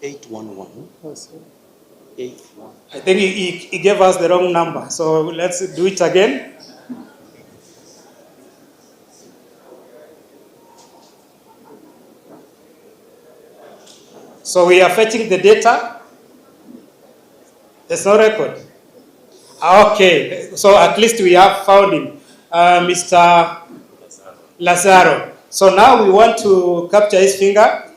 811. Yes. 81. I think he gave us the wrong number. So let's do it again. So we are fetching the data. There's no record. Okay, so at least we have found him, Mr. Lazaro. So now we want to capture his finger.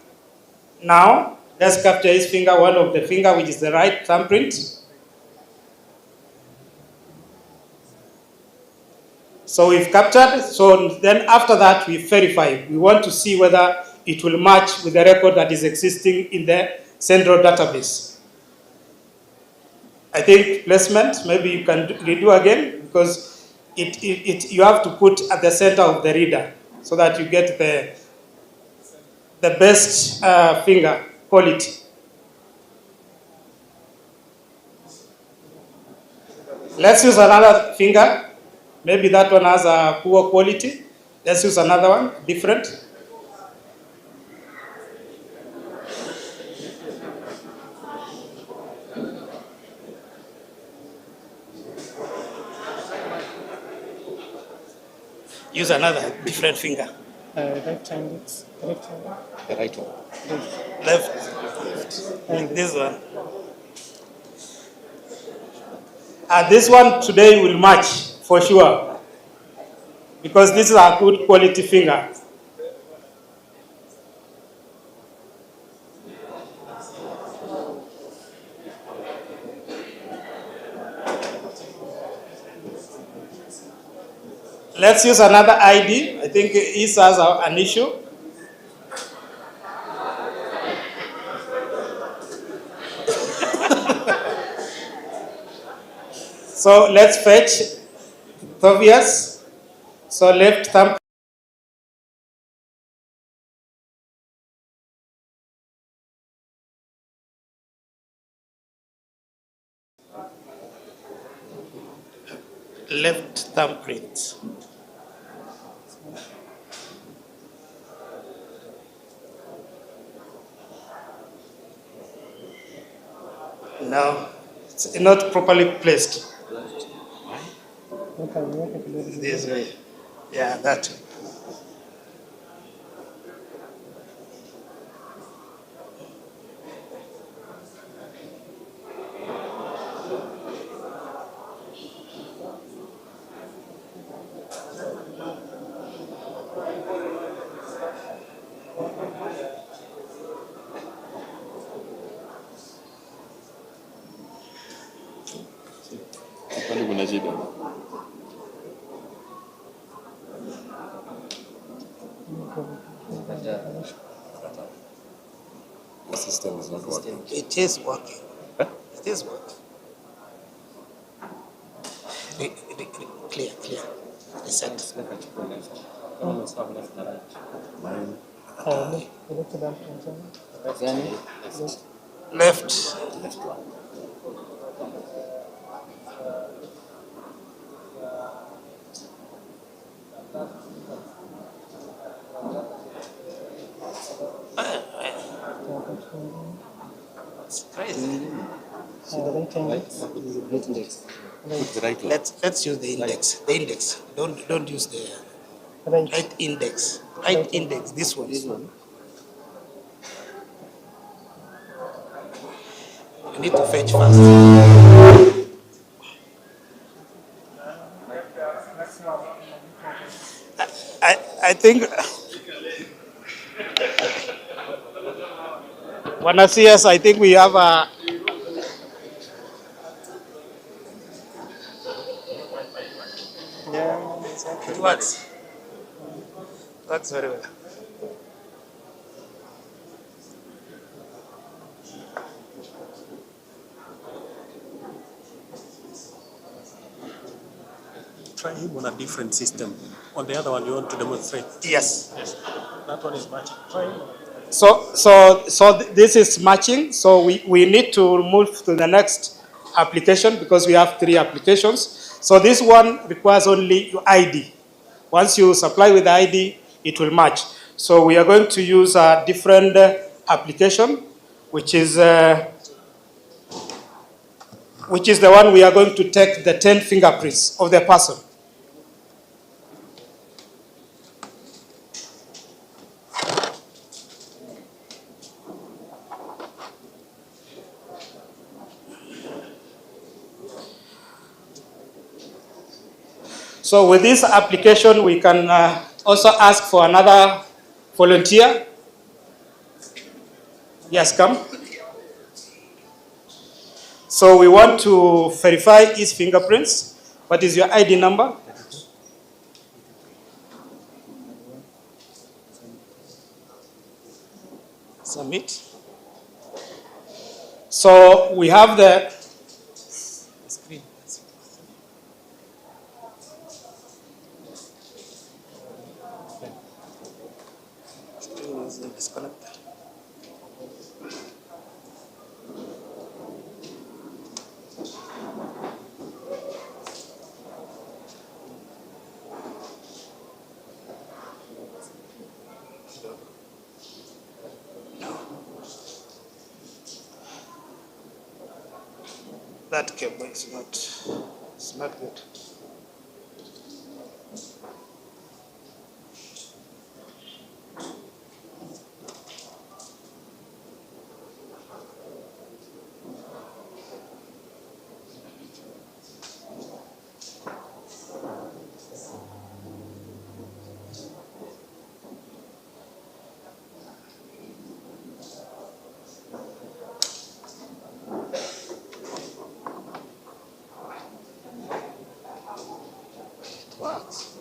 Now, let's capture his finger, one of the finger, which is the right thumbprint. So we've captured, so then after that we verify. We want to see whether it will match with the record that is existing in the central database. I think placement, maybe you can redo again, because you have to put at the center of the reader so that you get the best finger quality. Let's use another finger. Maybe that one has a poor quality. Let's use another one, different. Use another different finger. Right hand, it's left hand. The right one. Left. This one. This one today will match for sure, because this is a good quality finger. Let's use another ID. I think this has an issue. So let's fetch Tobias. So left thumb. Left thumbprint. No, it's not properly placed. This way. Yeah, that way. Pale kuna shida. The system is not working. It is working. Huh? It is working. Clear. Reset. Mine. Left. Left one. It's crazy. Put the right one. Let's use the index. The index. Don't use the right index. Right index. This one. You need to fetch fast. I think Wanasias, I think we have a it works. Works very well. Try him on a different system. On the other one, you want to demonstrate. Yes. Yes. That one is matching. Try him. So this is matching. So we need to move to the next application because we have 3 applications. So this one requires only your ID. Once you supply with the ID, it will match. So we are going to use a different application, which is the one we are going to take the 10 fingerprints of the person. So with this application, we can also ask for another volunteer. Yes, come. So we want to verify his fingerprints. What is your ID number? Submit. So we have the screen. Screen is disconnected. That cable is not good. Works.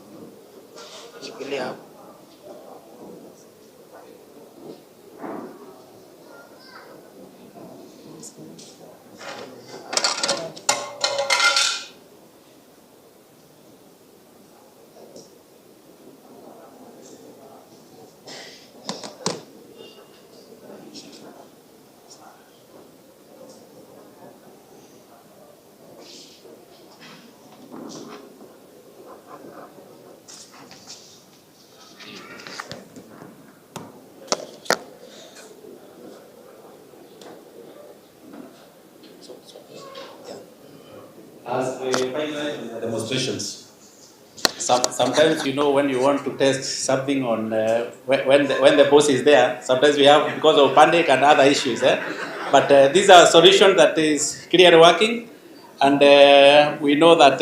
Shikilia. As we finalize the demonstrations, sometimes when you want to test something on when the boss is there, sometimes we have because of panic and other issues. But these are solutions that is clearly working, and we know that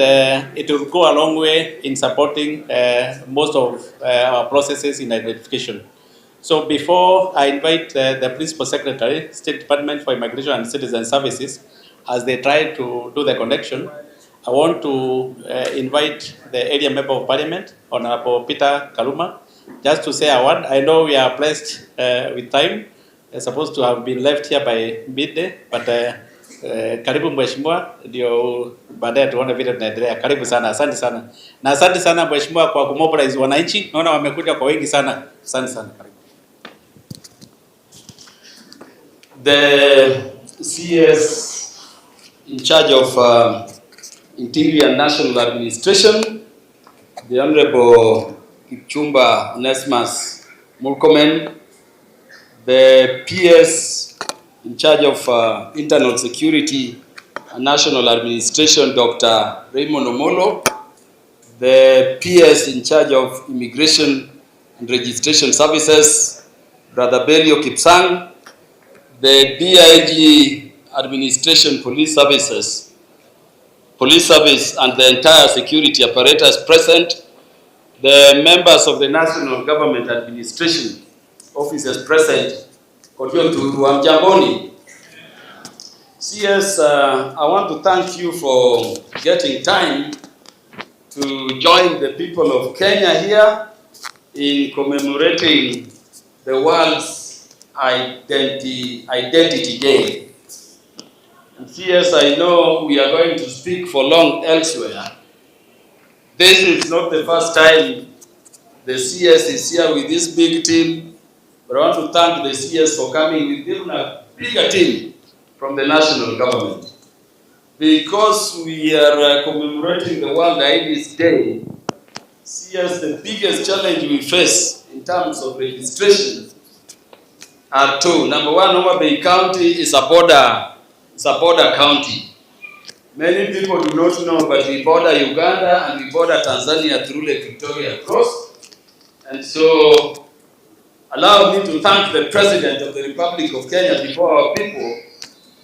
it will go a long way in supporting most of our processes in identification. So before I invite the Principal Secretary, State Department for Immigration and Citizen Services, as they try to do the connection, I want to invite the area member of parliament, Honorable Peter Kaluma, just to say a word. I know we are pressed with time. We're supposed to have been left here by midday, but karibu mheshimiwa, ndio baadaye tuone vile tunaendelea. Karibu sana, asante sana. Na asante sana mheshimiwa kwa kumobilize wananchi. Naona wamekuja kwa wingi sana. Asante sana. Karibu. The CS in charge of Interior and National Administration, the Honorable Kipchumba Onesmus Murkomen, the PS in charge of Internal Security and National Administration, Dr. Raymond Omolo, the PS in charge of Immigration and Registration Services, Brother Belio Kipsang, the DIG Administration Police Services, Police Service and the entire security apparatus present, the members of the National Government Administration officers present, Hamjamboni. CS, I want to thank you for getting time to join the people of Kenya here in commemorating the world's Identity Day. And CS, I know we are going to speak for long elsewhere. This is not the first time the CS is here with this big team, but I want to thank the CS for coming with even a bigger team from the national government. Because we are commemorating the World AIDS Day, CS, the biggest challenge we face in terms of registration are two. Number one, Homa Bay County is a border county. Many people do not know, but we border Uganda and we border Tanzania through Lake Victoria Cross. And so, allow me to thank the President of the Republic of Kenya before our people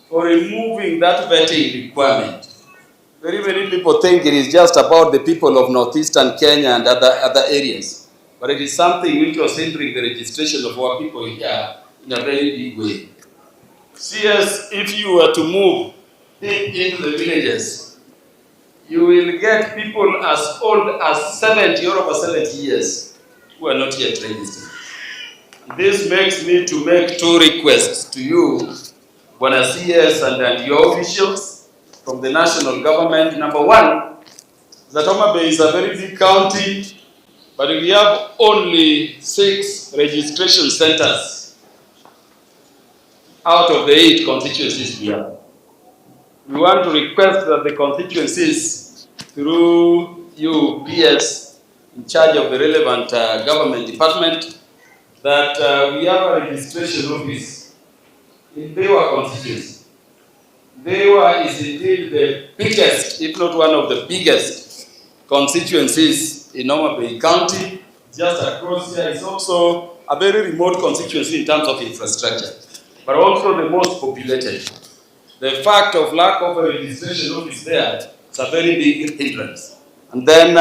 for removing that vetting requirement. Very many people think it is just about the people of northeastern Kenya and other areas, but it is something which was hindering the registration of our people here in a very big way. CS, if you were to move into the villages, you will get people as old as 70 or over 70 years who are not yet registered. This makes me to make two requests to you, Bwana CS and your officials from the national government. Number one, that Homa Bay is a very big county, but we have only 6 registration centers out of the 8 constituencies we have. We want to request that the constituencies, through you PS in charge of the relevant government department, that we have a registration office in Dewa constituency. Dewa is indeed the biggest, if not one of the biggest, constituencies in Homa Bay County. Just across here is also a very remote constituency in terms of infrastructure, but also the most populated. The fact of lack of a registration office there is a very big hindrance. And then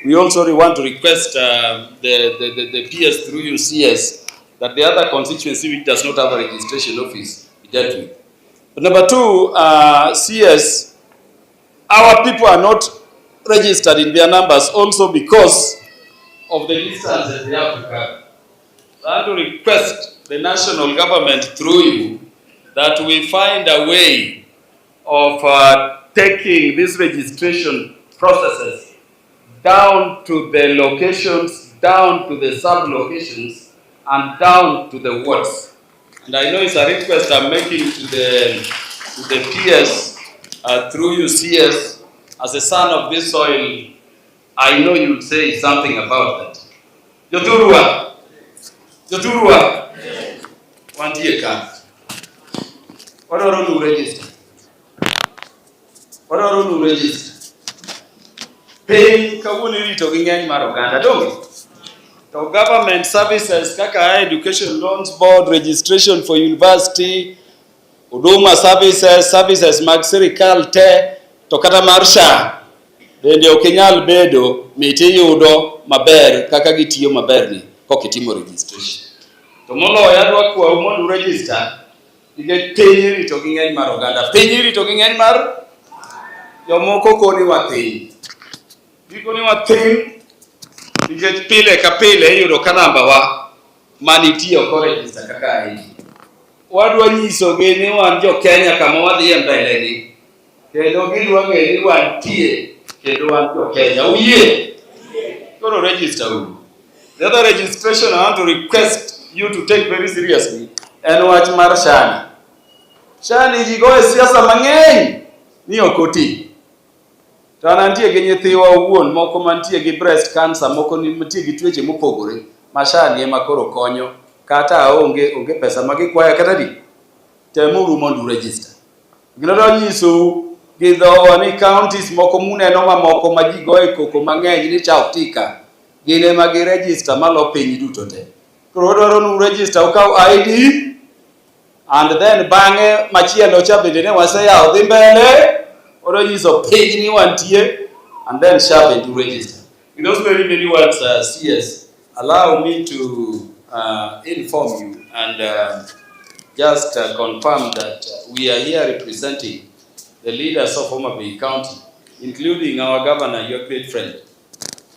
we also want to request the PS through UCS that the other constituency which does not have a registration office be dealt with. But number two, CS, our people are not registered in their numbers also because of the distance that they have to cover. So I want to request the national government through you that we find a way of taking these registration processes down to the locations, down to the sub-locations, and down to the wards. And I know it's a request I'm making to the PS through UCS. As a son of this soil, I know you'll say something about that. Joturua, wantie ka. What are you register? Pay kawuni to gingeni maroganda dongi. So government services, kaka education loans board, registration for university, huduma services mag sirikal te, to kata marsha, bende okinyal bedo miti yudo maber kaka gitiyo maber ni kokitimo registration. To molo yadwa kwa umondu register, ige penyiri to gingeni mar oganda. Penyiri to gingeni mar yomoko koni wathin. Gikoni wathin, nikech pile ka pile iyudo ka namba wa manitiyo ko register kaka aidi. Wadwa nyisogi ni wan jo Kenya kama wadhiye mbele ni, kendo gidwa ng'e ni wantie kendo wan jo Kenya. Uyie? Koro register uru. The other registration I want to request you to take very seriously en wach mar shani. Shani ji goye siasa mang'eny ni okoti. To anantie gi nyithiwa owuon moko mantie gi breast cancer, moko nitie gi tuoche mopogore, mashani ema koro konyo, kata onge pesa magikwayo kata di. Temuru mondo register. Gino nyiso gi dhowa ni counties moko muneno mamoko ma ji goye koko mang'eny ni chautika, gine ma gi register malo piny duto te. Koro dwaro nu register ukaw ID, and then bang'e machielo cha bende ne waseyawo dhi mbele. Or nyiso page ni wantie, and then shove into register. In those very words, CS, allow me to inform you and just confirm that we are here representing the leaders of Homa Bay County, including our governor, your great friend,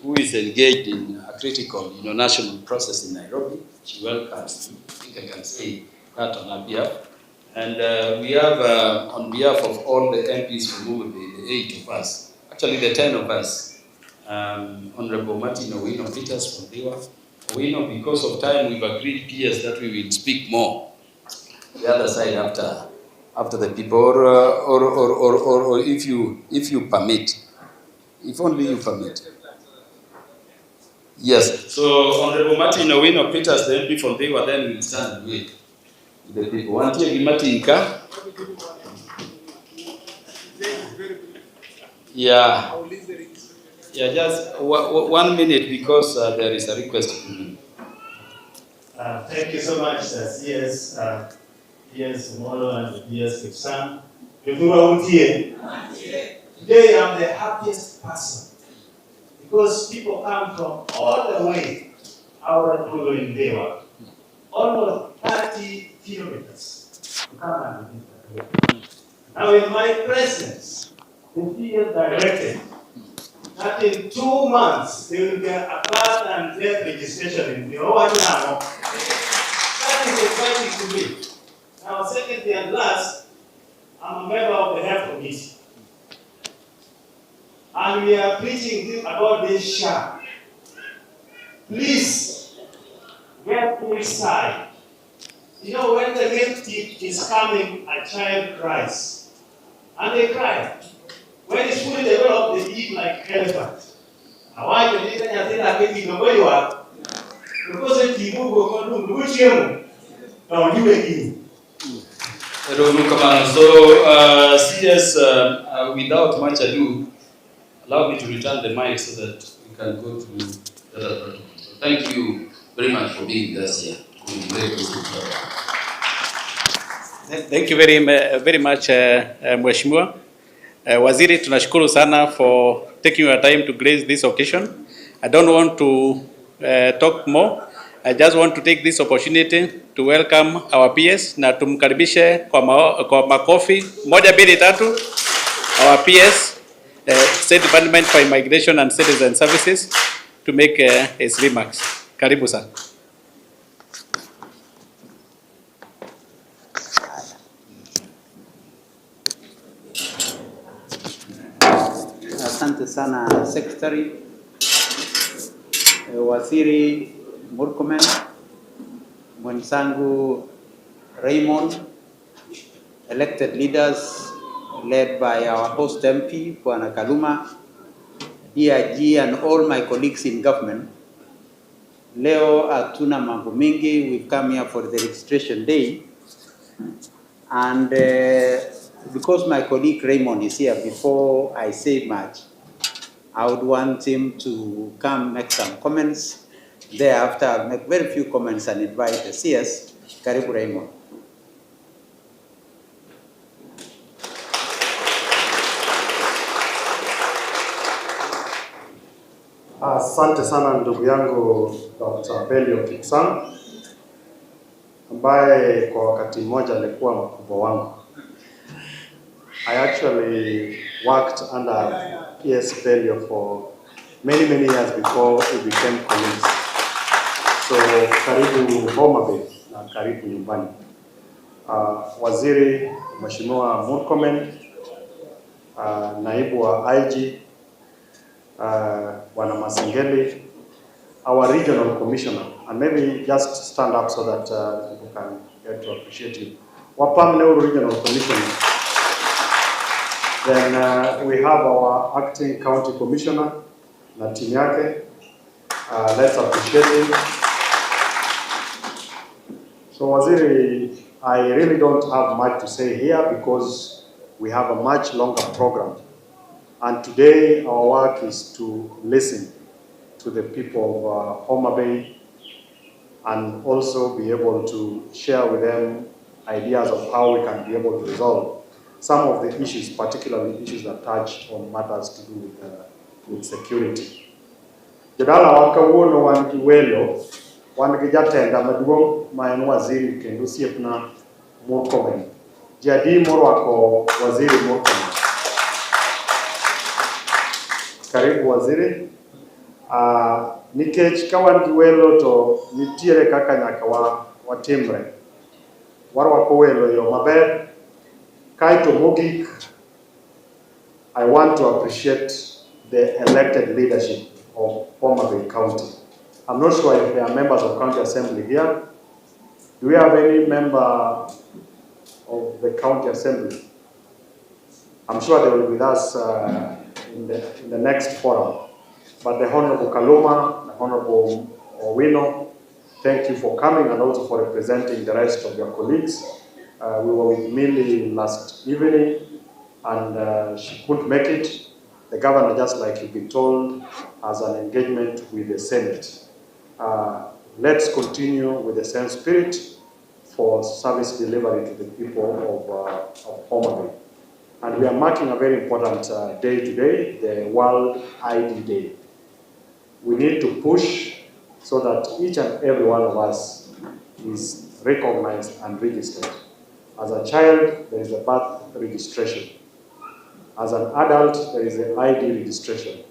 who is engaged in a critical national process in Nairobi. She welcomes you. I think I can say that on her behalf. And we have, on behalf of all the MPs from Homa Bay, the 8 of us, actually the 10 of us, Honorable Martin Owino Peters from Dewa. Owino, because of time, we've agreed PS that we will speak more the other side after the people, or if you permit, if only you permit. Yes. So Honorable Martin Owino Peters, the MP from Dewa, then will stand with the people. One thing, Martin Ika. Yeah. Yeah, just 1 minute because there is a request to me. Thank you so much, CS, PS Molo and PS Kipsang. Today I'm the happiest person because people come from all the way out of Kulu in Dewa, almost 30 kilometers to come and visit the Now in my presence, the field directed that in 2 months they will get a birth and death registration in the now. That is exciting to me. Now, secondly and last, I'm a member of the health committee. And we are preaching about this SHA. Please, get inside. You know, when the milk teeth is coming, a child cries. And they cry. When it's fully developed, they eat like elephant. Now, why do you think I think where you are? Because if you go, which you now you again. So, CS, without much ado, allow me to return the mic so that we can go to the other protocol. So thank you very much for being with us here. Thank you very much, Mheshimiwa. Waziri, tunashukuru sana for taking your time to grace this occasion. I don't want to talk more. I just want to take this opportunity to welcome our PS na tumkaribishe kwa makofi. Moja, mbili, tatu. Our PS, State Department for Immigration and Citizen Services, to make his remarks. Karibu sana. Asante sana Secretary, Waziri Murkomen, mwenzangu Raymond, elected leaders led by our host MP, Bwana Kaluma, DIG and all my colleagues in government. Leo hatuna mambo mingi, we've come here for the registration day. And because my colleague Raymond is here, before I say much, I would want him to come make some comments. Thereafter, I'll make very few comments and invite the CS. Karibu Raymond. Asante sana ndugu yangu Dr. Belio Kipsang, ambaye kwa wakati mmoja alikuwa mkubwa wangu. I actually worked under PS Belio for many years before we became colleagues. So karibu Homa Bay na karibu nyumbani. Waziri Mheshimiwa Murkomen, naibu wa IG Bwana Masengeli, our regional commissioner, and maybe just stand up so that people can get to appreciate you. Wapam Neo regional commissioner. Then we have our acting county commissioner, na team yake. Let's appreciate him. So Waziri, I really don't have much to say here because we have a much longer program. And today our work is to listen to the people of Homa Bay and also be able to share with them ideas of how we can be able to resolve some of the issues, particularly issues that touch on matters to do with security. Jadala wakawuono wan kiwelo, wan kijatenda maduong' maen waziri kendo siepna Murkomen. Jadi morwako waziri Murkomen. Karibu waziri. Nikech ka wan kiwelo to nitiere kaka nyaka watimre. Warwako welo yo maber. Kaito mogik, I want to appreciate the elected leadership of Homa Bay County. I'm not sure if there are members of County Assembly here. Do we have any member of the County Assembly? I'm sure they will be with us in the next forum. But the Honorable Kaluma, Honorable Owino, thank you for coming and also for representing the rest of your colleagues. We were with Millie last evening and she couldn't make it. The governor, just like you've been told, has an engagement with the Senate. Let's continue with the same spirit for service delivery to the people of Homa Bay. And we are marking a very important day today, the World ID Day. We need to push so that each and every one of us is recognized and registered. As a child, there is a birth registration. As an adult, there is an ID registration,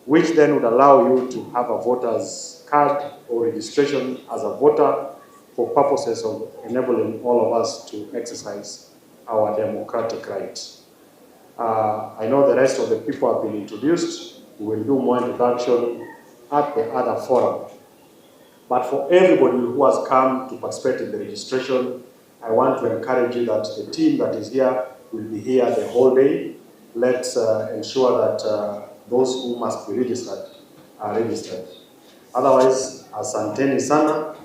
which then would allow you to have a voter's card or registration as a voter for purposes of enabling all of us to exercise our democratic rights. I know the rest of the people have been introduced. We will do more introduction at the other forum. But for everybody who has come to participate in the registration, I want to encourage you that the team that is here will be here the whole day. Let's ensure that those who must be registered are registered. Otherwise, asanteni sana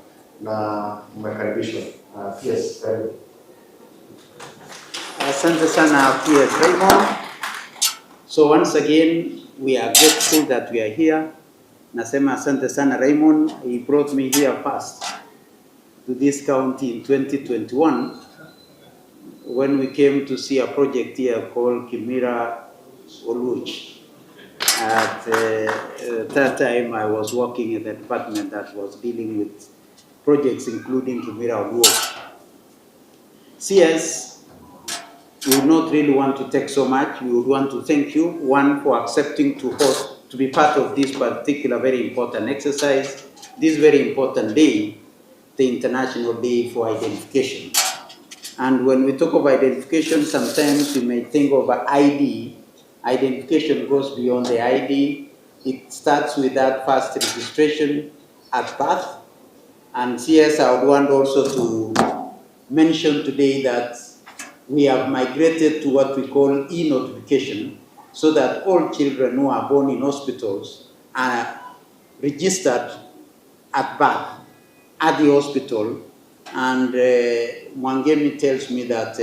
na mmekaribishwa. Yes, very good. Asante sana PS Raymond. So once again, we are grateful that we are here. Nasema asante sana Raymond. He brought me here first to this county in 2021 when we came to see a project here called Kimira Oluch. At that time, I was working in the department that was dealing with projects including Kimira Oluch. CS, we would not really want to take so much. We would want to thank you, one, for accepting to be part of this particular very important exercise, this very important day, the International Day for Identification. And when we talk of identification, sometimes we may think of ID. Identification goes beyond the ID. It starts with that first registration at birth. And CS, I would want also to mention today that we have migrated to what we call e-notification, so that all children who are born in hospitals are registered at birth at the hospital. And Mwangemi tells me that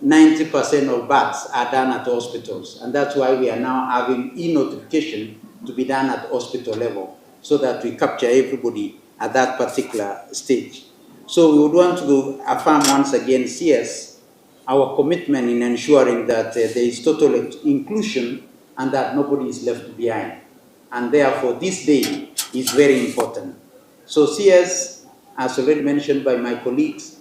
90% of births are done at hospitals. And that's why we are now having e-notification to be done at hospital level, so that we capture everybody at that particular stage. So we would want to affirm once again, CS, our commitment in ensuring that there is total inclusion and that nobody is left behind. And therefore, this day is very important. So CS, as already mentioned by my colleagues,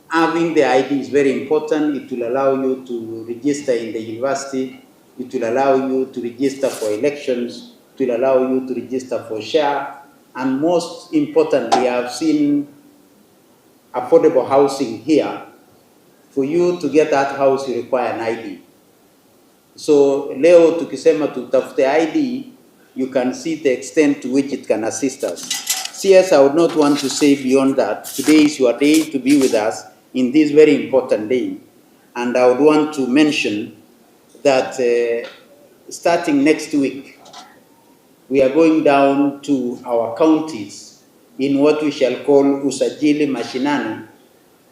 having the ID is very important. It will allow you to register in the university. It will allow you to register for elections. It will allow you to register for share. And most importantly, I've seen affordable housing here. For you to get that house, you require an ID. So leo tukisema tutafute ID, you can see the extent to which it can assist us. CS, I would not want to say beyond that. Today is your day to be with us in this very important day. And I would want to mention that starting next week, we are going down to our counties in what we shall call Usajili Mashinani,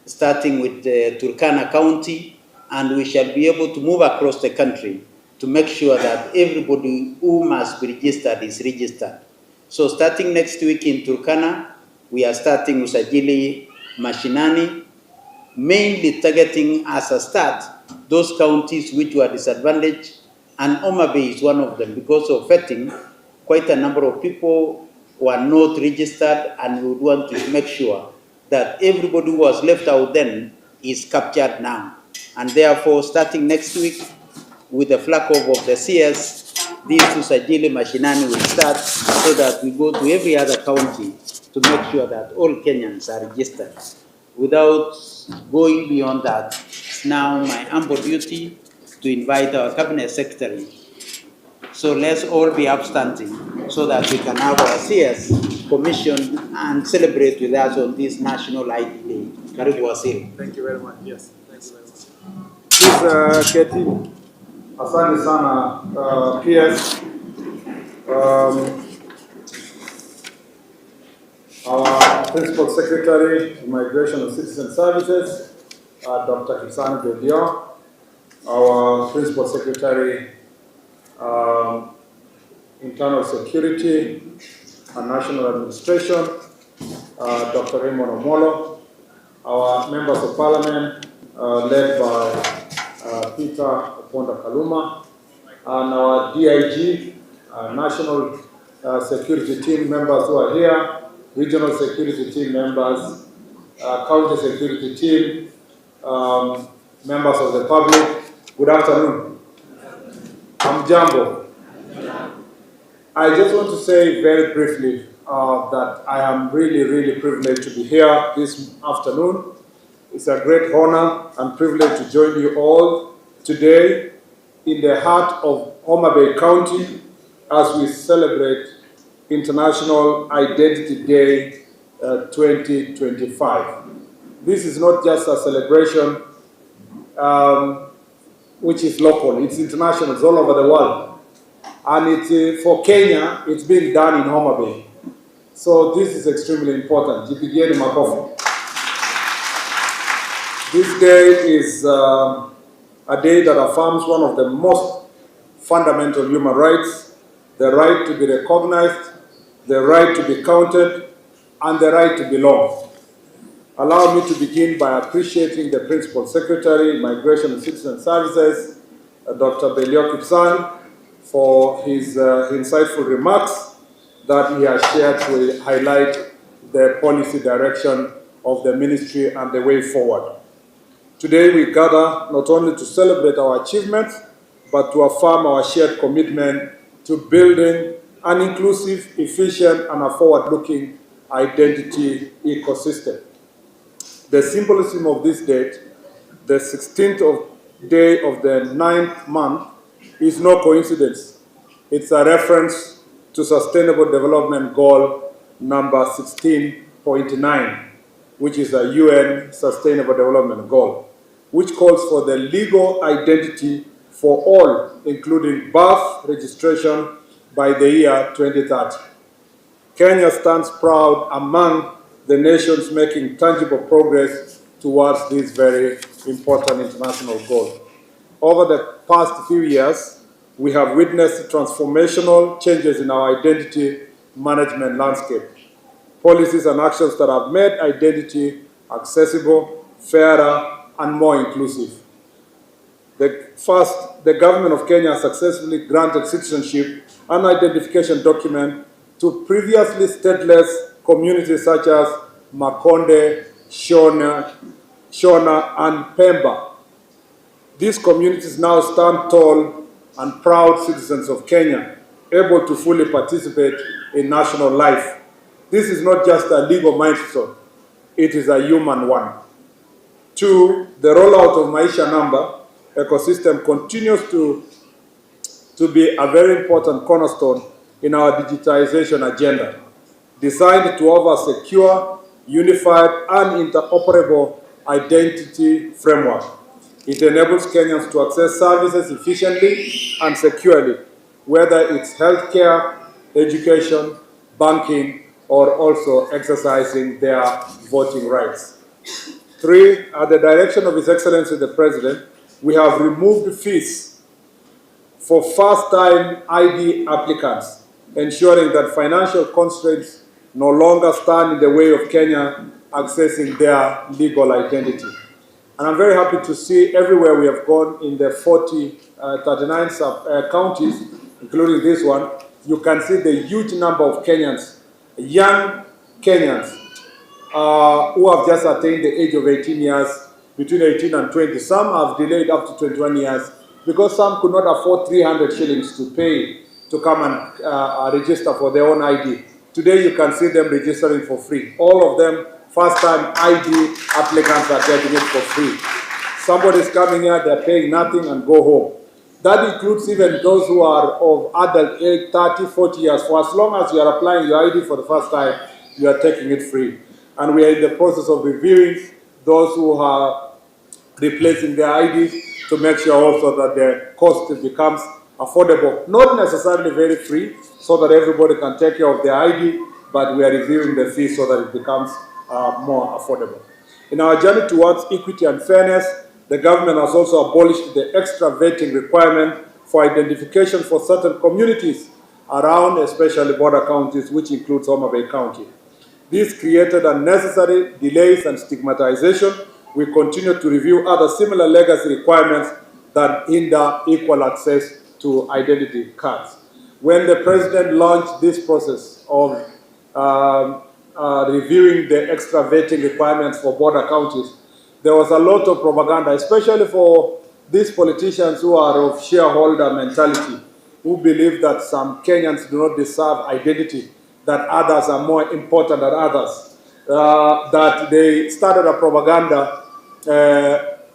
starting with Turkana County, and we shall be able to move across the country to make sure that everybody who must be registered is registered. So starting next week in Turkana, we are starting Usajili Mashinani, mainly targeting as a start those counties which were disadvantaged, and Homa Bay is one of them. Because of vetting, quite a number of people were not registered, and we would want to make sure that everybody who was left out then is captured now. And therefore, starting next week, with the flag off of the CS, this Usajili Mashinani will start, so that we go to every other county to make sure that all Kenyans are registered. Without going beyond that, it's now my humble duty to invite our Cabinet Secretary. So let's all be upstanding so that we can have our CS commission and celebrate with us on this National ID Day. Karibu Waziri. Thank you very much. Yes, thank you very much. Please, Katie. Asante sana PS. our Principal Secretary, Immigration and Citizen Services, Dr. Kisani Bedion, our Principal Secretary, Internal Security and National Administration, Dr. Raymond Omolo, our members of parliament, led by Peter Oponda Kaluma, and our DIG, National Security Team members who are here, Regional Security Team members, County Security Team, members of the public. Good afternoon. I'm Jambo. I just want to say very briefly that I am really privileged to be here this afternoon. It's a great honor and privilege to join you all today in the heart of Homa Bay County as we celebrate International Identity Day 2025. This is not just a celebration which is local, it's international, it's all over the world. And it's, for Kenya, it's being done in Homa Bay. So this is extremely important. Jipigieni makofi. This day is a day that affirms one of the most fundamental human rights, the right to be recognized, the right to be counted, and the right to belong. Allow me to begin by appreciating the Principal Secretary, Immigration and Citizen Services, Dr. Belio Kipsang, for his insightful remarks that he has shared to highlight the policy direction of the ministry and the way forward. Today we gather not only to celebrate our achievements, but to affirm our shared commitment to building an inclusive, efficient, and a forward-looking identity ecosystem. The symbolism of this date, the 16th day of the 9th month, is no coincidence. It's a reference to Sustainable Development Goal number 16.9, which is a UN Sustainable Development Goal, which calls for the legal identity for all, including birth registration, by the year 2030. Kenya stands proud among the nations making tangible progress towards this very important international goal. Over the past few years, we have witnessed transformational changes in our identity management landscape. Policies and actions that have made identity accessible, fairer, and more inclusive. The government of Kenya successfully granted citizenship and identification document to previously stateless communities such as Makonde, Shona, and Pemba. These communities now stand tall and proud citizens of Kenya, able to fully participate in national life. This is not just a legal milestone, it is a human one. 2, the rollout of Maisha Number ecosystem continues to be a very important cornerstone in our digitization agenda, designed to offer secure, unified, and interoperable identity framework. It enables Kenyans to access services efficiently and securely, whether it's healthcare, education, banking, or also exercising their voting rights. 3, at the direction of His Excellency the President, we have removed fees for first-time ID applicants, ensuring that financial constraints no longer stand in the way of Kenya accessing their legal identity. And I'm very happy to see everywhere we have gone in the 39 counties, including this one, you can see the huge number of Kenyans, young Kenyans, who have just attained the age of 18 years, between 18 and 20. Some have delayed up to 21 years because some could not afford 300 shillings to pay to come and register for their own ID. Today you can see them registering for free. All of them, first-time ID applicants, are getting it for free. Somebody is coming here, they're paying nothing and go home. That includes even those who are of adult age, 30, 40 years. For as long as you are applying your ID for the first time, you are taking it free. And we are in the process of reviewing those who are replacing their IDs to make sure also that the cost becomes affordable. Not necessarily very free, so that everybody can take care of their ID, but we are reviewing the fee so that it becomes more affordable. In our journey towards equity and fairness, the government has also abolished the extra vetting requirement for identification for certain communities around, especially border counties, which includes Homa Bay County. This created unnecessary delays and stigmatization. We continue to review other similar legacy requirements that hinder equal access to identity cards. When the president launched this process of reviewing the extra vetting requirements for border counties, there was a lot of propaganda, especially for these politicians who are of shareholder mentality, who believe that some Kenyans do not deserve identity, that others are more important than others, that they started a propaganda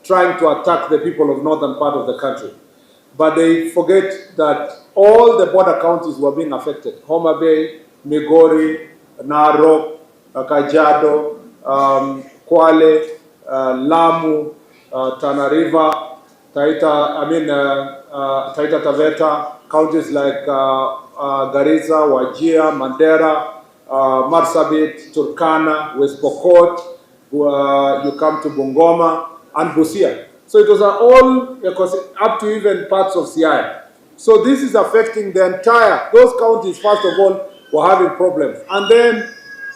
trying to attack the people of northern part of the country. But they forget that all the border counties were being affected. Homa Bay, Migori, Narok, Kajiado, Kwale, Lamu, Tana River, Taita Taveta, counties like Garissa, Wajir, Mandera, Marsabit, Turkana, West Pokot, you come to Bungoma, and Busia. So it was all, up to even parts of Siaya. So this is affecting the entire, those counties, first of all, were having problems. And then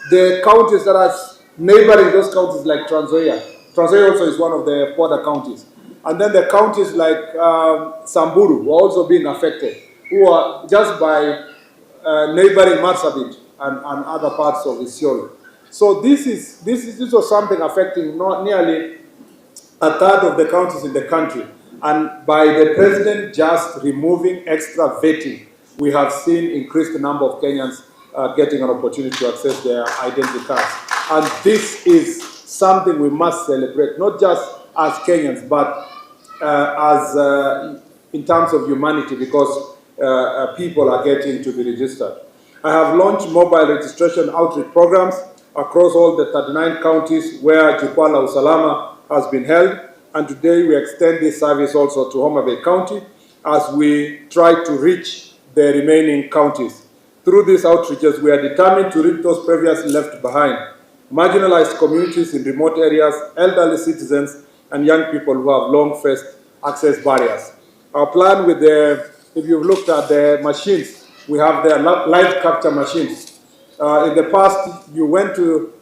the counties that are neighboring those counties like Trans Nzoia. Trans Nzoia also is one of the border counties. And then the counties like Samburu were also being affected, who are just by neighboring Marsabit and other parts of Isiolo. So this was something affecting not nearly a third of the counties in the country. And by the president just removing extra vetting, we have seen increased number of Kenyans getting an opportunity to access their identity cards. And this is something we must celebrate, not just as Kenyans, but as in terms of humanity, because people are getting to be registered. I have launched mobile registration outreach programs across all the 39 counties where Jukwaa la Usalama has been held, and today we extend this service also to Homa Bay County as we try to reach the remaining counties. Through these outreaches, we are determined to reach those previously left behind, marginalized communities in remote areas, elderly citizens, and young people who have long faced access barriers. Our plan with if you've looked at the machines, we have the live capture machines. In the past, you went to,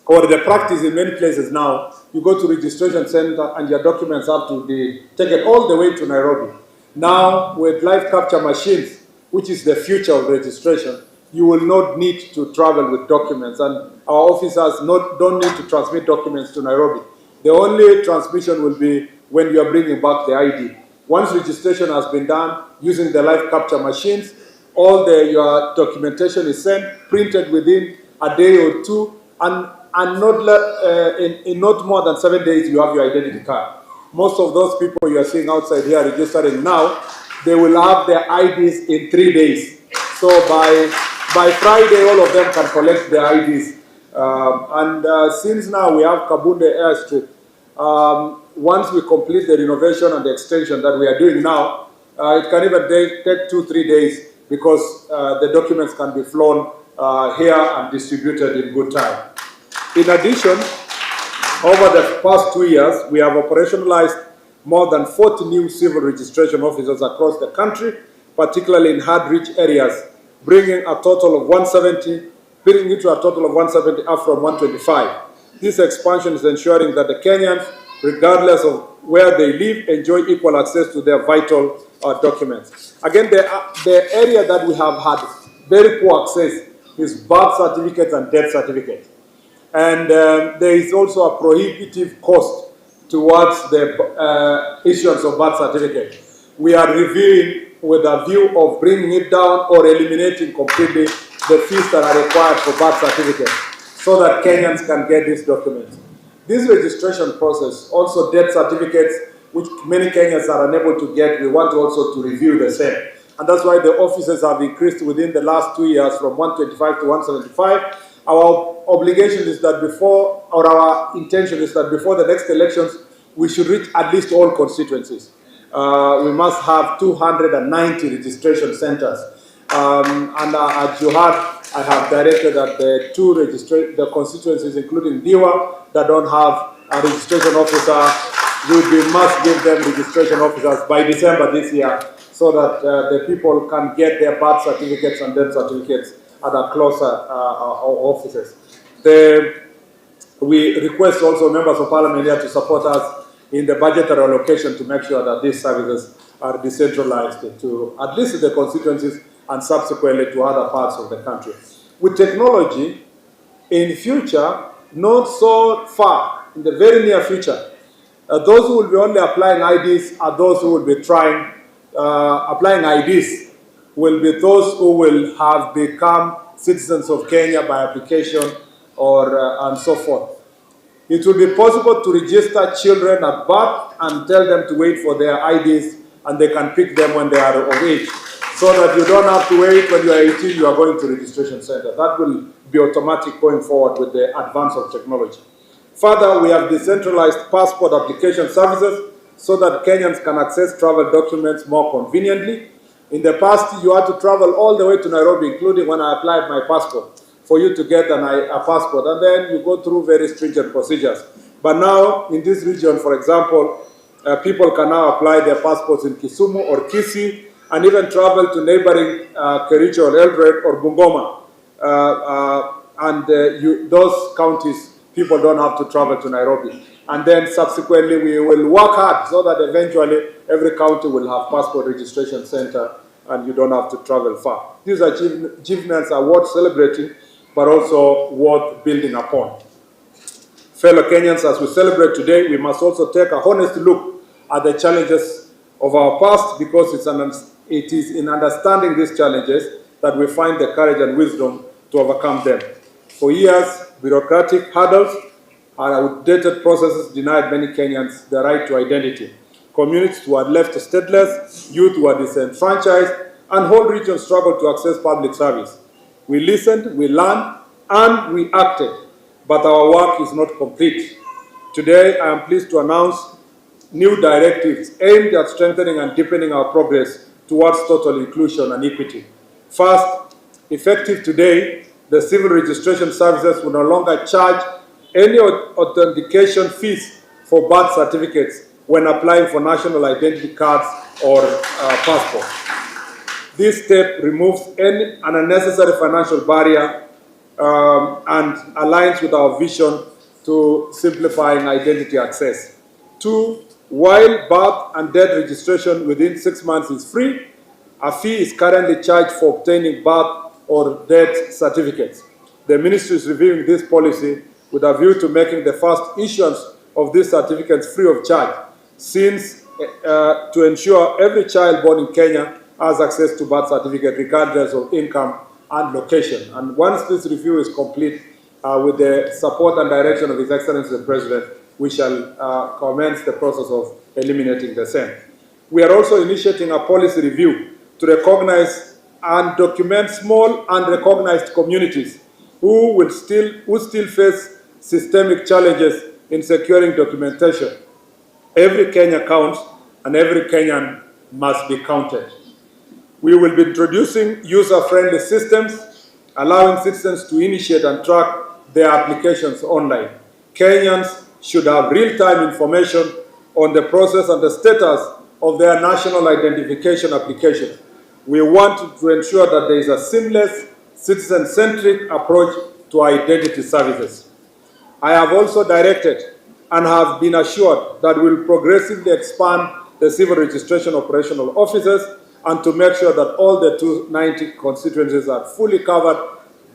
or the practice in many places now, you go to registration center and your documents have to be taken all the way to Nairobi. Now, with live capture machines, which is the future of registration, you will not need to travel with documents, and our officers don't need to transmit documents to Nairobi. The only transmission will be when you are bringing back the ID. Once registration has been done using the live capture machines, all your documentation is sent, printed within a day or two, and in not more than 7 days you have your identity card. Most of those people you are seeing outside here registering now, they will have their IDs in 3 days. So by Friday, all of them can collect their IDs. Since now we have Kabunde Airstrip, once we complete the renovation and the extension that we are doing now, it can even take 2-3 days because the documents can be flown here and distributed in good time. In addition, over the past 2 years, we have operationalized more than 40 new civil registration officers across the country, particularly in hard-reach areas, bringing it to a total of 170 up from 125. This expansion is ensuring that the Kenyans, regardless of where they live, enjoy equal access to their vital documents. Again, the area that we have had very poor access is birth certificates and death certificates. And there is also a prohibitive cost towards the issuance of birth certificate. We are reviewing with a view of bringing it down or eliminating completely the fees that are required for birth certificates so that Kenyans can get these documents. This registration process, also death certificates, which many Kenyans are unable to get, we want also to review the same. And that's why the offices have increased within the last 2 years from 125 to 175. Our obligation is that our intention is that before the next elections, we should reach at least all constituencies. We must have 290 registration centers. As you heard, I have directed that the constituencies, including Diwa, that don't have a registration officer, we must give them registration officers by December this year, so that the people can get their birth certificates and death certificates at a closer offices. We request also members of parliament here to support us in the budgetary allocation to make sure that these services are decentralized to at least the constituencies and subsequently to other parts of the country. With technology, in future, not so far, in the very near future, those who will be only applying IDs are those who will be trying, applying IDs will be those who will have become citizens of Kenya by application or and so forth. It will be possible to register children at birth and tell them to wait for their IDs, and they can pick them when they are of age, so that you don't have to wait when you are 18, you are going to registration center. That will be automatic going forward with the advance of technology. Further, we have decentralized passport application services so that Kenyans can access travel documents more conveniently. In the past, you had to travel all the way to Nairobi, including when I applied my passport, for you to get a passport, and then you go through very stringent procedures. But now, in this region, for example, people can now apply their passports in Kisumu or Kisii, and even travel to neighboring Kericho or Eldoret or Bungoma. Those counties, people don't have to travel to Nairobi. And then subsequently, we will work hard so that eventually every county will have passport registration center and you don't have to travel far. These achievements are worth celebrating, but also worth building upon. Fellow Kenyans, as we celebrate today, we must also take a honest look at the challenges of our past, because it is in understanding these challenges that we find the courage and wisdom to overcome them. For years, bureaucratic hurdles and outdated processes denied many Kenyans the right to identity. Communities were left stateless, youth were disenfranchised, and whole regions struggled to access public service. We listened, we learned, and we acted, but our work is not complete. Today, I am pleased to announce new directives aimed at strengthening and deepening our progress towards total inclusion and equity. First, effective today, the civil registration services will no longer charge any authentication fees for birth certificates when applying for national identity cards or passports. This step removes any unnecessary financial barrier and aligns with our vision to simplifying identity access. Two, while birth and death registration within 6 months is free, a fee is currently charged for obtaining birth or death certificates. The ministry is reviewing this policy with a view to making the first issuance of these certificates free of charge, since to ensure every child born in Kenya has access to birth certificate regardless of income and location. And once this review is complete, with the support and direction of His Excellency the President, we shall commence the process of eliminating the same. We are also initiating a policy review to recognize and document small unrecognized communities who still face systemic challenges in securing documentation. Every Kenya counts, and every Kenyan must be counted. We will be introducing user-friendly systems, allowing citizens to initiate and track their applications online. Kenyans should have real-time information on the process and the status of their national identification application. We want to ensure that there is a seamless, citizen-centric approach to identity services. I have also directed and have been assured that we will progressively expand the civil registration operational offices and to make sure that all the 290 constituencies are fully covered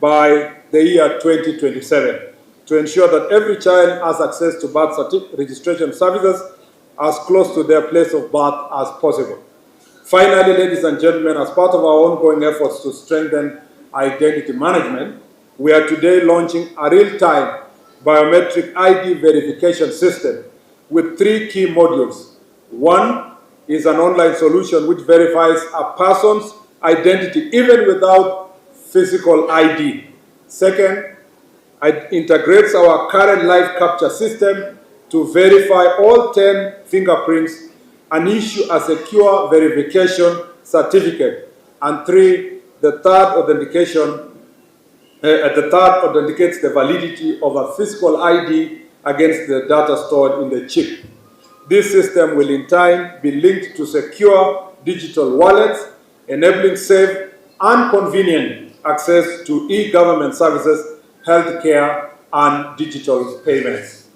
by the year 2027, to ensure that every child has access to birth registration services as close to their place of birth as possible. Finally, ladies and gentlemen, as part of our ongoing efforts to strengthen identity management, we are today launching a real-time biometric ID verification system with 3 key modules. One is an online solution which verifies a person's identity even without physical ID. Second, it integrates our current live capture system to verify all 10 fingerprints and issue a secure verification certificate. And 3, the third authentication And the third authenticates the validity of a physical ID against the data stored in the chip. This system will in time be linked to secure digital wallets, enabling safe and convenient access to e-government services, healthcare, and digital payments.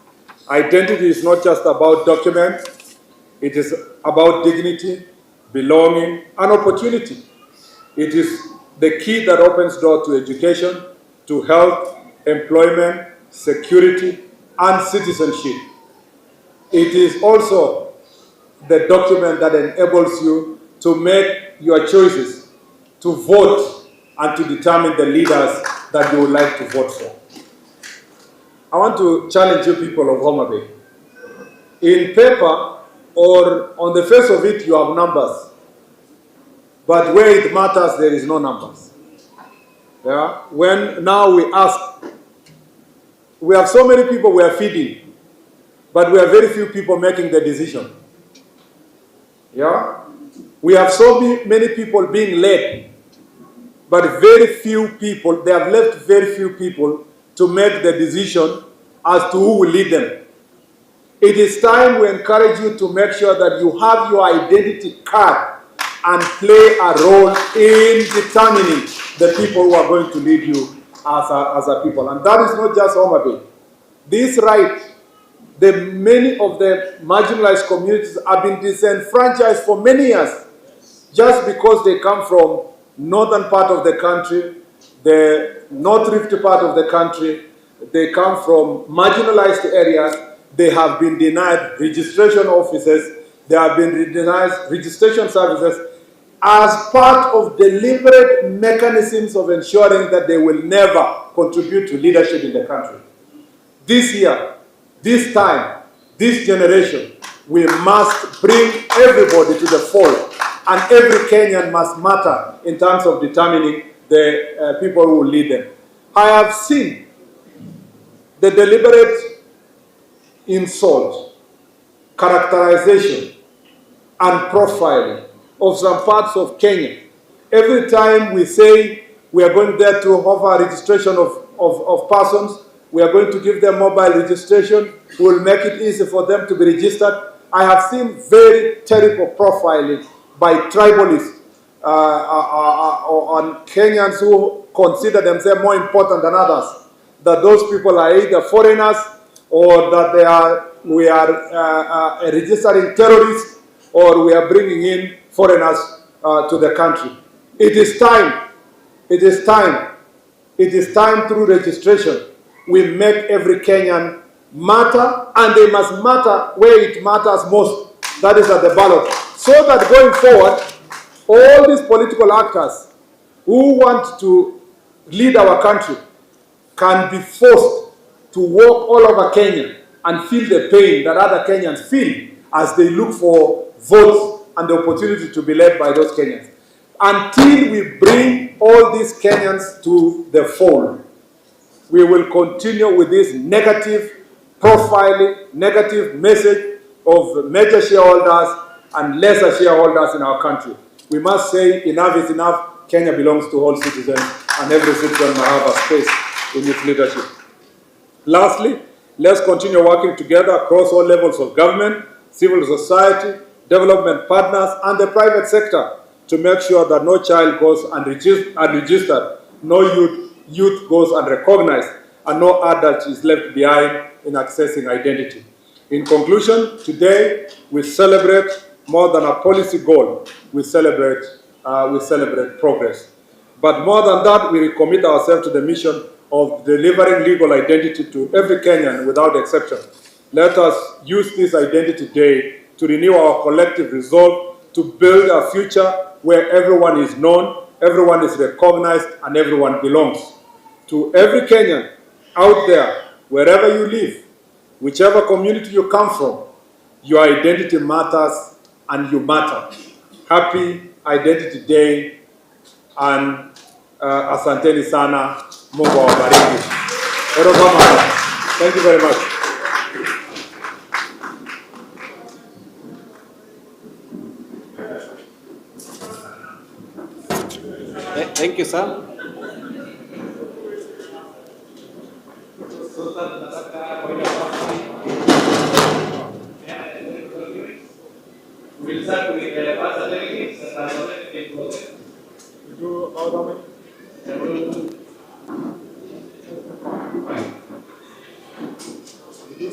Identity is not just about documents, it is about dignity, belonging, and opportunity. It is the key that opens doors to education, to health, employment, security, and citizenship. It is also the document that enables you to make your choices, to vote, and to determine the leaders that you would like to vote for. I want to challenge you people of Homa Bay. In paper or on the face of it, you have numbers. But where it matters, there is no numbers. Yeah? When now we ask, we have so many people we are feeding, but we have very few people making the decision. Yeah? We have so many people being led, but very few people, they have left very few people to make the decision as to who will lead them. It is time we encourage you to make sure that you have your identity card and play a role in determining the people who are going to lead you as a people. And that is not just Homa Bay. This right, many of the marginalized communities have been disenfranchised for many years just because they come from northern part of the country, the North Rift part of the country, they come from marginalized areas, they have been denied registration offices, they have been denied registration services as part of deliberate mechanisms of ensuring that they will never contribute to leadership in the country. This year, this time, this generation, we must bring everybody to the fold, and every Kenyan must matter in terms of determining the people who will lead them. I have seen the deliberate insult, characterization, and profiling of some parts of Kenya. Every time we say we are going there to offer registration of persons, we are going to give them mobile registration, we will make it easy for them to be registered. I have seen very terrible profiling by tribalists on Kenyans who consider themselves more important than others, that those people are either foreigners or that we are registering terrorists, or we are bringing in foreigners to the country. It is time, it is time, it is time through registration we make every Kenyan matter, and they must matter where it matters most, that is at the ballot. So that going forward, all these political actors who want to lead our country can be forced to walk all over Kenya and feel the pain that other Kenyans feel as they look for votes and the opportunity to be led by those Kenyans. Until we bring all these Kenyans to the fold, we will continue with this negative profiling, negative message of major shareholders and lesser shareholders in our country. We must say enough is enough. Kenya belongs to all citizens, and every citizen must have a space in its leadership. Lastly, let's continue working together across all levels of government, civil society, development partners, and the private sector to make sure that no child goes unregistered, no youth goes unrecognized, and no adult is left behind in accessing identity. In conclusion, today we celebrate more than a policy goal. We celebrate progress. But more than that, we recommit ourselves to the mission of delivering legal identity to every Kenyan without exception. Let us use this Identity Day to renew our collective resolve to build a future where everyone is known, everyone is recognized, and everyone belongs. To every Kenyan out there, wherever you live, whichever community you come from, your identity matters and you matter. Happy Identity Day, and asanteni sana. Mungu awabariki. Thank you very much. Thank you, sir. As we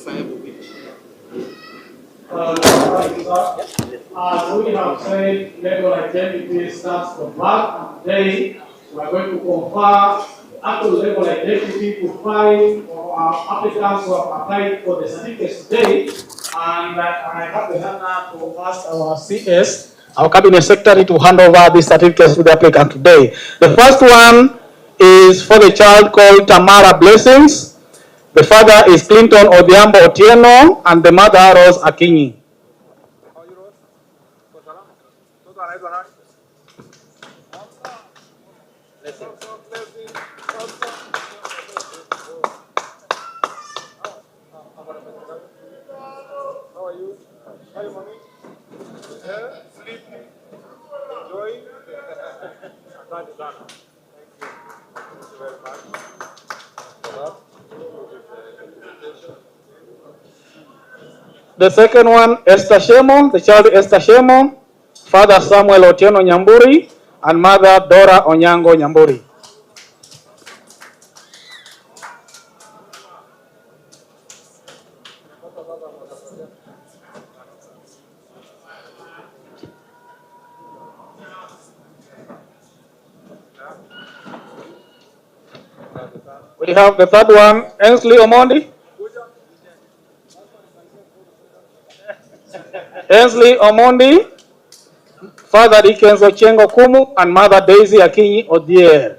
have said, legal identity starts from birth, and today we are going to confer the actual legal identity to 5 of our applicants who have applied for the certificates today. And I have the honor to ask our CS, our Cabinet Secretary, to hand over these certificates to the applicant today. The first one is for the child called Tamara Blessings. The father is Clinton Odhiambo Otieno, and the mother Rose Akinyi. The second one, Esther Shemo, the child Esther Shemo, father Samuel Otieno Nyamburi, and mother Dora Onyango Nyamburi. We have the third one, Ensley Omondi. Ensley Omondi, father Dickens Ochengo Kumu, and mother Daisy Akinyi Odier.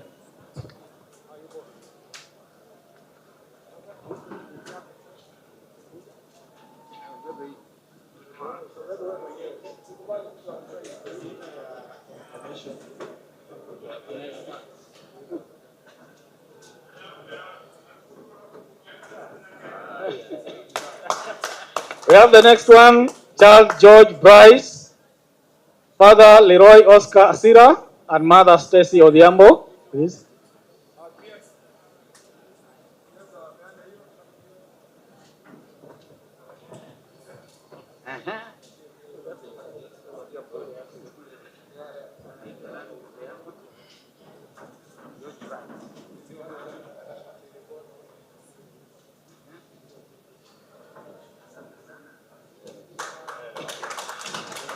We have the next one, Charles George Bryce, father Leroy Oscar Asira, and mother Stacy Odhiambo. Please.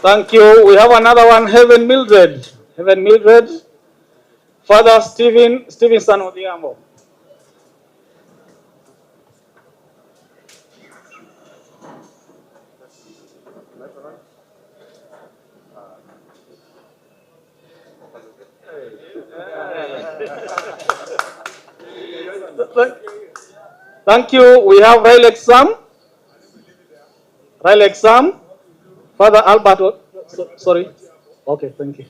Thank you. We have another one, Heaven Mildred. Heaven Mildred, father Stevenson Odhiambo. Thank you. We have Rilek Sam. Rilek Sam, father Albert. Sorry. Okay, thank you.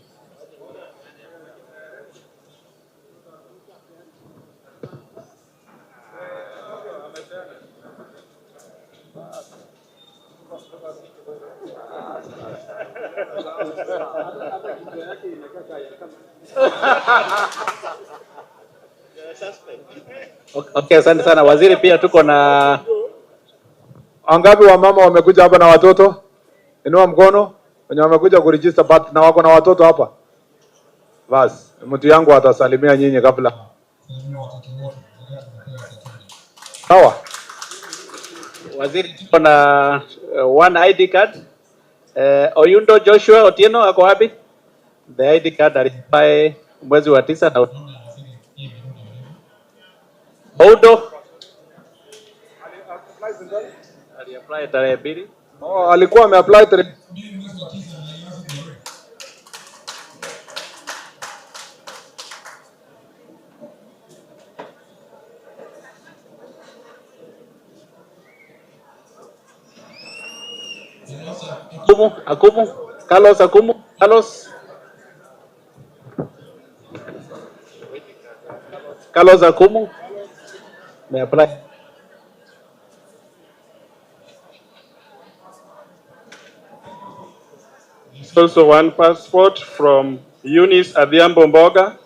Okay, asante sana waziri. Pia tuko na Wangapi wa mama wamekuja hapa na watoto? Inua mkono. Wenye wamekuja kuregister birth na wako na watoto hapa. Basi, mtu yangu atasalimia nyinyi kabla. Sawa. Waziri, tuko na one ID card. Oyundo Joshua Otieno ako wapi? The ID card alipai mwezi wa 9 na Oudo aliapply tarehe 2. Oh, alikuwa ameapply tarehe. Akumu, Carlos Akumu, Carlos Akumu may apply. Also one passport from Eunice Adhiambo Mboga,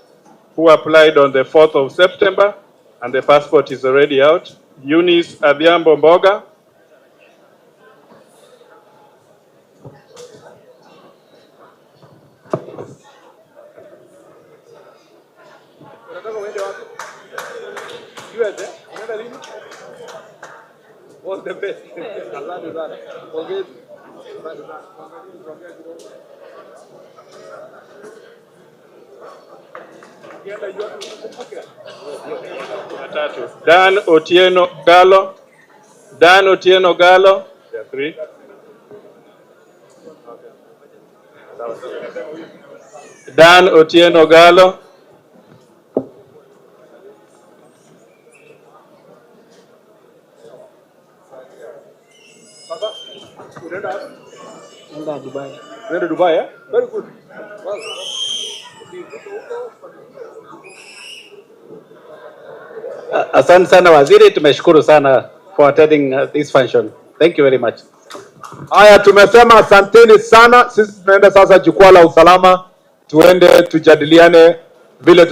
who applied on the 4th of September, and the passport is already out. Eunice Adhiambo Mboga. All the best. Asante sana. Pongezi. Asante sana. Dan Otieno Gallo. Dan Otieno Gallo. There are 3. Dan Otieno Gallo. Nenda Dubai. Nenda Dubai, eh? Very good. Well. Asante sana waziri, tumeshukuru sana for attending this function. Thank you very much. Haya, tumesema asanteni sana. Sisi tunaenda sasa jukwaa la usalama, tuende tujadiliane vile